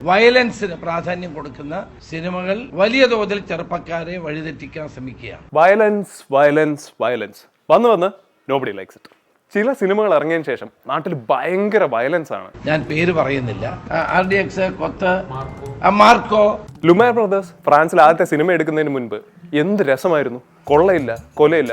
വയലൻസിന് പ്രാധാന്യം കൊടുക്കുന്ന സിനിമകൾ വലിയ തോതിൽ ചെറുപ്പക്കാരെ വഴിതെറ്റിക്കാൻ ശ്രമിക്കുകയാണ്. വയലൻസ് വയലൻസ് വയലൻസ് വന്ന് നോബഡി ലൈക്സ് ഇറ്റ്. ചില സിനിമകൾ ഇറങ്ങിയതിനു ശേഷം നാട്ടിൽ ഭയങ്കര വയലൻസ് ആണ്. ഞാൻ പേര് പറയുന്നില്ല. RDX, Kothu, Marco. Lumiere brothers ഫ്രാൻസിൽ ആദ്യത്തെ സിനിമ എടുക്കുന്നതിന് മുൻപ് എന്ത് രസമായിരുന്നു. കൊള്ളയില്ല, കൊലയില്ല,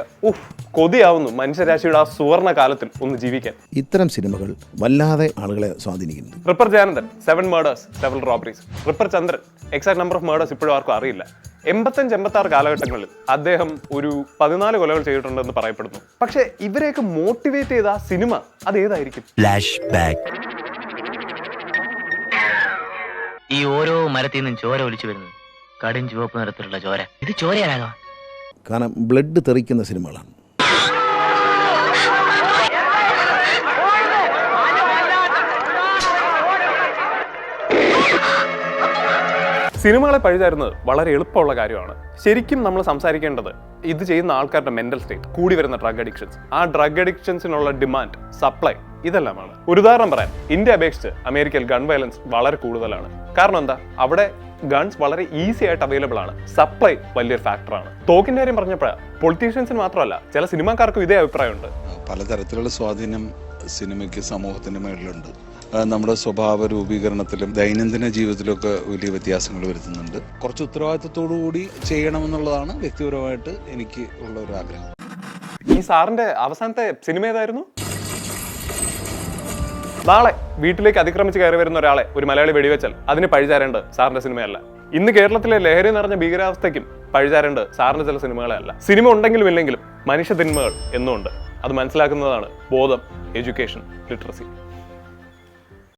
കൊതിയാവുന്നു മനുഷ്യരാശിയുടെ ആ സുവർണ കാലത്തിൽ ഒന്ന് ജീവിക്കാൻ. ഇത്തരം സിനിമകൾ വല്ലാതെ ആളുകളെ സ്വാധീനിക്കുന്നു. Ripper Jayanandan 7 murders, several robberies. Ripper Chandran exact number of murders ഇപ്പോഴും ആർക്കും അറിയില്ല. 85-86 കാലഘട്ടങ്ങളിൽ അദ്ദേഹം ഒരു 14 കൊലകൾ ചെയ്തിട്ടുണ്ടെന്ന് പറയപ്പെടുന്നു. പക്ഷെ ഇവരെയൊക്കെ മോട്ടിവേറ്റ് ചെയ്ത ആ സിനിമ അതേതായിരിക്കും? ഈ ഓരോ മരത്തിൽ നിന്നും ചോര ഒലിച്ചു വരുന്നത് കടും ചുവപ്പ് നിറത്തിലുള്ള ചോര. ഇത് ചോരയാണോ? കാരണം ബ്ലഡ് തെറിക്കുന്ന സിനിമകളാണ്. സിനിമകളെ പഴിചാരുന്നത് വളരെ എളുപ്പമുള്ള കാര്യമാണ്. ശരിക്കും നമ്മൾ സംസാരിക്കേണ്ടത് ഇത് ചെയ്യുന്ന ആൾക്കാരുടെ മെന്റൽ സ്റ്റേറ്റ്, കൂടി വരുന്ന ഡ്രഗ് അഡിക്ഷൻസ്, ആ ഡ്രഗ് അഡിക്ഷൻസിനുള്ള ഡിമാൻഡ്, സപ്ലൈ, ഇതെല്ലാമാണ്. ഒരു ഉദാഹരണം പറയാം. ഇന്ത്യ അപേക്ഷിച്ച് അമേരിക്കയിൽ ഗൺ വയലൻസ് വളരെ കൂടുതലാണ്. കാരണം എന്താ? അവിടെ ഗൺസ് വളരെ ഈസി ആയിട്ട് അവൈലബിൾ ആണ്. സപ്ലൈ വലിയൊരു ഫാക്ടറാണ്. തോക്കിന്റെ കാര്യം പറഞ്ഞപ്പോഴാണ് പൊളിറ്റീഷ്യൻസിന് മാത്രമല്ല ചില സിനിമാക്കാർക്കും ഇതേ അഭിപ്രായമുണ്ട്. പലതരത്തിലുള്ള സ്വാധീനം സിനിമയ്ക്ക് സമൂഹത്തിന്റെ മേളിലുണ്ട്. നമ്മുടെ സ്വഭാവ രൂപീകരണത്തിലും ദൈനംദിന ജീവിതത്തിലൊക്കെ വലിയ വ്യത്യാസങ്ങൾ വരുത്തുന്നുണ്ട്. കുറച്ച് ഉത്തരവാദിത്തത്തോടു കൂടി ചെയ്യണമെന്നുള്ളതാണ് വ്യക്തിപരമായിട്ട് എനിക്ക് ഉള്ള ഒരു ആഗ്രഹം. ഈ സാറിന്റെ അവസാനത്തെ സിനിമ ഏതായിരുന്നു? നാളെ വീട്ടിലേക്ക് അതിക്രമിച്ച് കയറി വരുന്ന ഒരാളെ ഒരു മലയാളി വെടിവെച്ചാൽ അതിന് പഴിചാരേണ്ടത് സാറിന്റെ സിനിമയല്ല. ഇന്ന് കേരളത്തിലെ ലഹരി നിറഞ്ഞ ഭീകരാവസ്ഥയ്ക്കും പഴിചാരേണ്ടത് സാറിന്റെ ചില സിനിമകളെ അല്ല. സിനിമ ഉണ്ടെങ്കിലും ഇല്ലെങ്കിലും മനുഷ്യ തിന്മകൾ എന്നുമുണ്ട്. അത് മനസ്സിലാക്കുന്നതാണ് ബോധം, എഡ്യൂക്കേഷൻ, ലിറ്ററസി.